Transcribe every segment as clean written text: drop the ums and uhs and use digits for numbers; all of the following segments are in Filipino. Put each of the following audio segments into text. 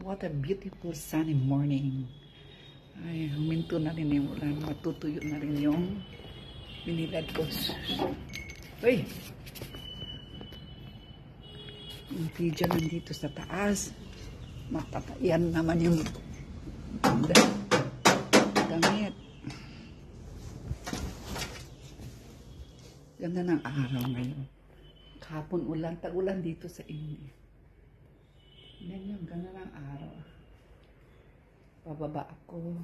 What a beautiful sunny morning. Ay, huminto na rin yung ulan. Matutuyo na rin yung binilad ko. Uy! Yung video nandito sa taas. Matatayan naman yung damit. Ganda ng araw ngayon. Kahapon ulan, tag-ulan dito sa inyo. Yan yung ganda ng araw. Pababa ako.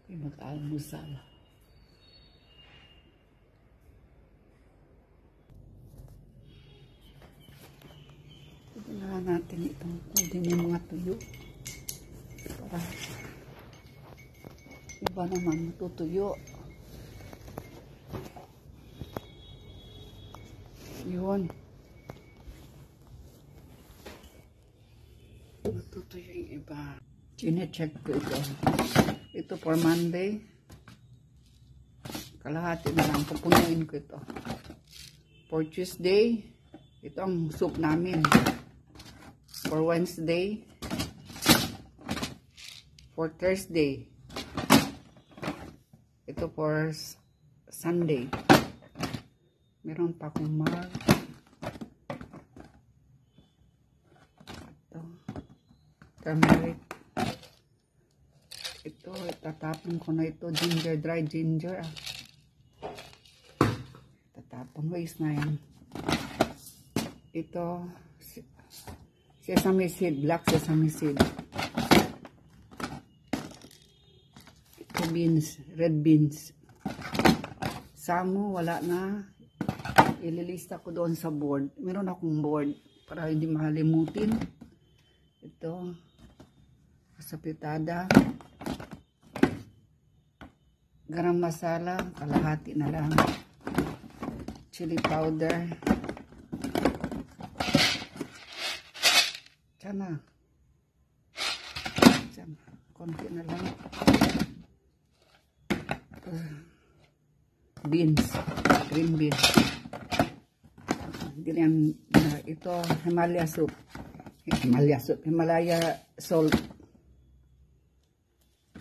Okay, mag-almusal. Tignan natin itong kunin yung mga tuyo. Para iba naman matutuyo. Yun. Matutuyo yung iba. Chine-check ko ito. Ito for Monday. Kalahati na lang. Pupunuin ko ito. For Tuesday, ito ang soup namin. For Wednesday. For Thursday. Ito for Sunday. Meron pa akong mark. Ito. Turmeric. Ito, itatapon ko na ito. Ginger, dry ginger. Tatapon. Waste na yan. Ito, sesame seed. Black sesame seed. Ito, beans. Red beans. Samu, wala na. Ililista ko doon sa board. Meron akong board para hindi mahalimutin. Ito, kasapitada. Garam masala, kalahati na lang. Chili powder. Tsana. Konti na lang. Beans. Green beans. Ito, Himalaya soup. Himalaya salt.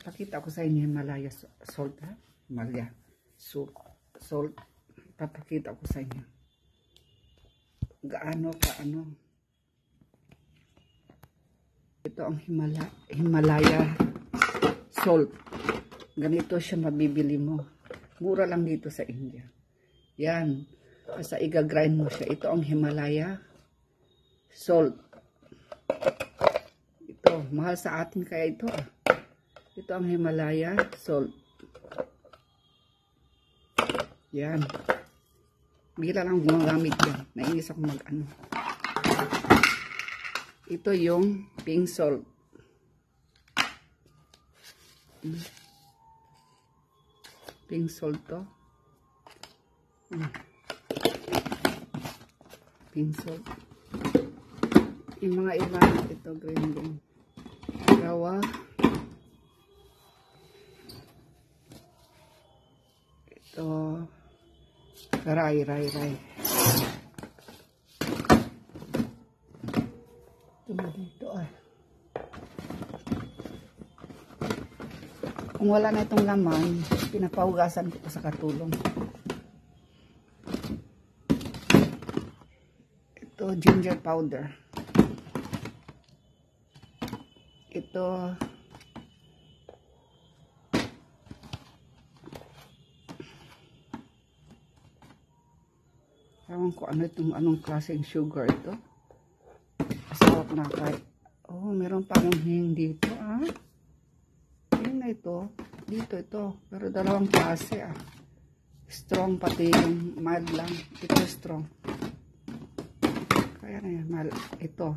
Pakita ko sa inyo Himalaya salt, ha? Himalaya soup. Salt. Papakita ko sa inyo. Gaano. Ito ang Himalaya salt. Ganito siya mabibili mo. Mura lang dito sa India. Yan. Basta i-grind mo siya. Ito ang Himalaya salt. Ito. Mahal sa atin kaya ito, ah. Ito ang Himalaya salt. Yan. Bigla lang gumagamit yan. Nainis ako mag-ano. Ito yung pink salt. Pink salt to. Pink salt. Yung mga iba, ito green bean. Rawa. Ito. Rai. Ito na dito, ah. Kung wala na itong laman, pinapahugasan ko sa katulong. Ito, ginger powder. Ito, ewan ko ano itong anong klaseng sugar ito. Masarap na kahit. Oh, meron pa akong hing dito, ah. Yun na ito. Dito ito. Pero dalawang klase, ah. Strong pati yung mild lang. Ito strong. Kaya na yan. Ito.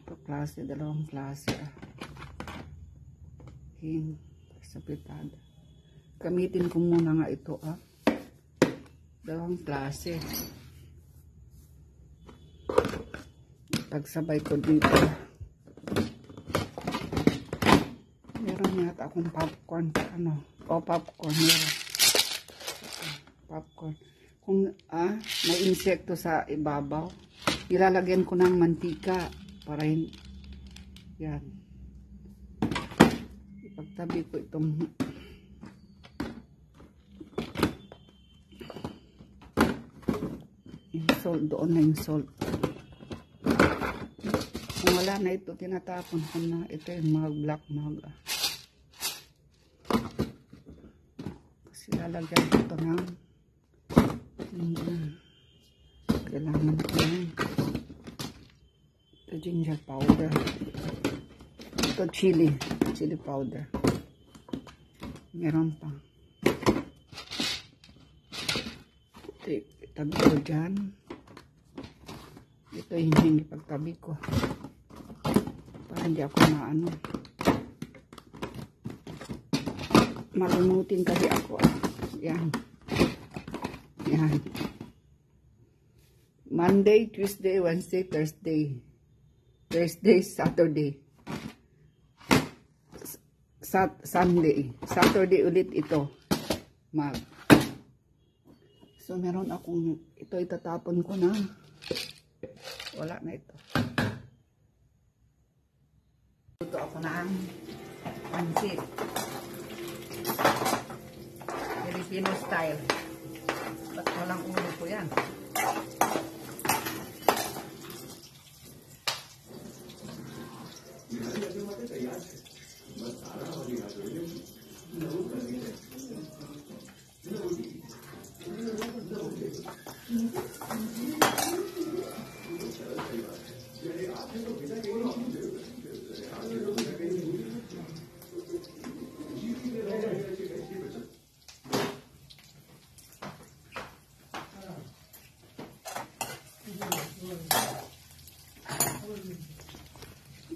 Ito klase. Dalawang klase, ah. Hing. Sapitada. Gamitin ko muna nga ito, ah. Dalawang klase. Pagsabay ko dito. Meron yata akong popcorn. Ano? O, popcorn. Meron. Popcorn. Kung may insekto sa ibabaw, ilalagyan ko ng mantika para Yan. Ipagtabi ko itong yung salt. Doon na yung salt. Kung wala na ito, tinatapon ko na. Ito yung mug, black mug. Kasi lalagyan ko ito ng kailangan ko na ito ginger powder. Ito chili powder. Meron pa. Itabi ko dyan. Ito yung ipagtabi ko. Para hindi ako maano. Malumutin kasi ako. Yan. Yan. Monday, Tuesday, Wednesday, Thursday. Thursday, Saturday. Sunday. Saturday ulit ito. So, meron akong, ito itatapon ko na. Wala na ito. Ito ako na ang pansit. Filipino style. Ba't walang ulo ko yan?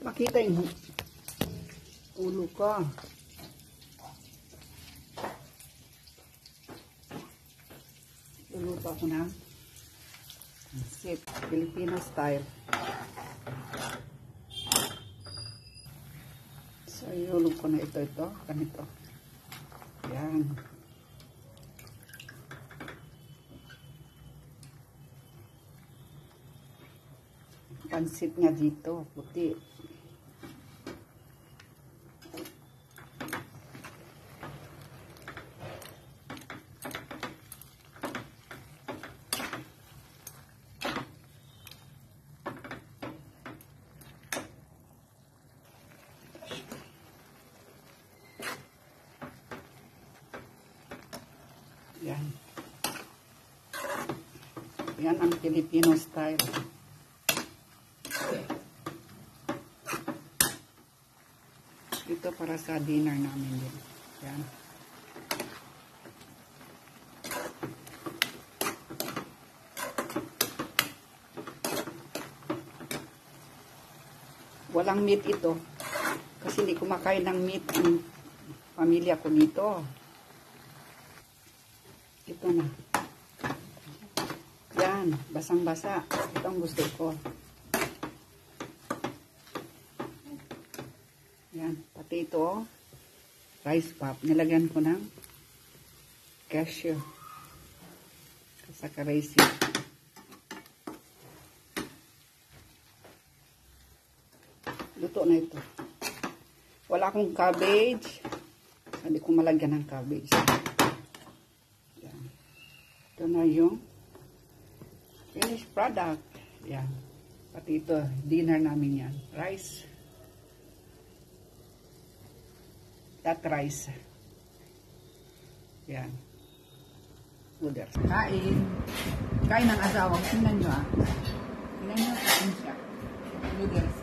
Makita yung ulo ko. Luluto ako na pansit, Filipino style. So, iulog ko na ito, ganito. Yan. Pansit nga dito, puti. Yan. Yan ang Filipino style. Ito para sa dinner namin din. Yan. Walang meat ito. Kasi hindi kumakain ng meat ang pamilya ko dito. Ito na. Yan. Basang-basa. Ito ang gusto ko. Yan. Pati ito, rice pop. Nilagyan ko ng cashew. Saka raisin. Luto na ito. Wala akong cabbage. Hindi ko malagyan ng cabbage. Yan. Ito na yung finished product. Yan. Pati ito, dinner namin yan. Rice. That rice. Yan. Noodles. Kain. Kain ng asawa. Tingnan nyo ah. Tingnan nyo. Kain siya. Noodles.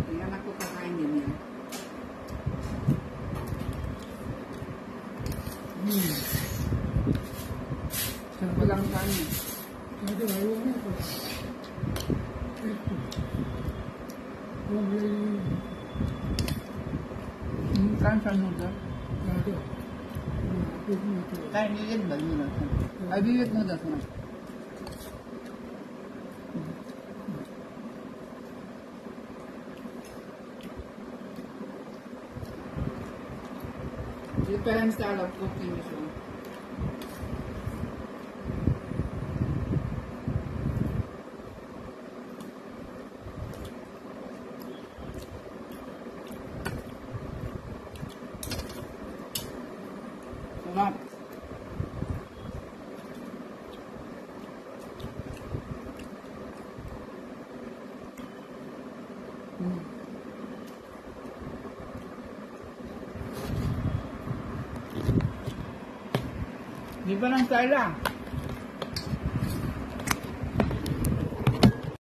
Tingnan ako kakain din yan. Sarap lang kanin. Kain sa noodles. Kain bibit ba noodles? Ay bibit noodles na. Different style of cooking is one. Sarap. Di ba lang tayo lang?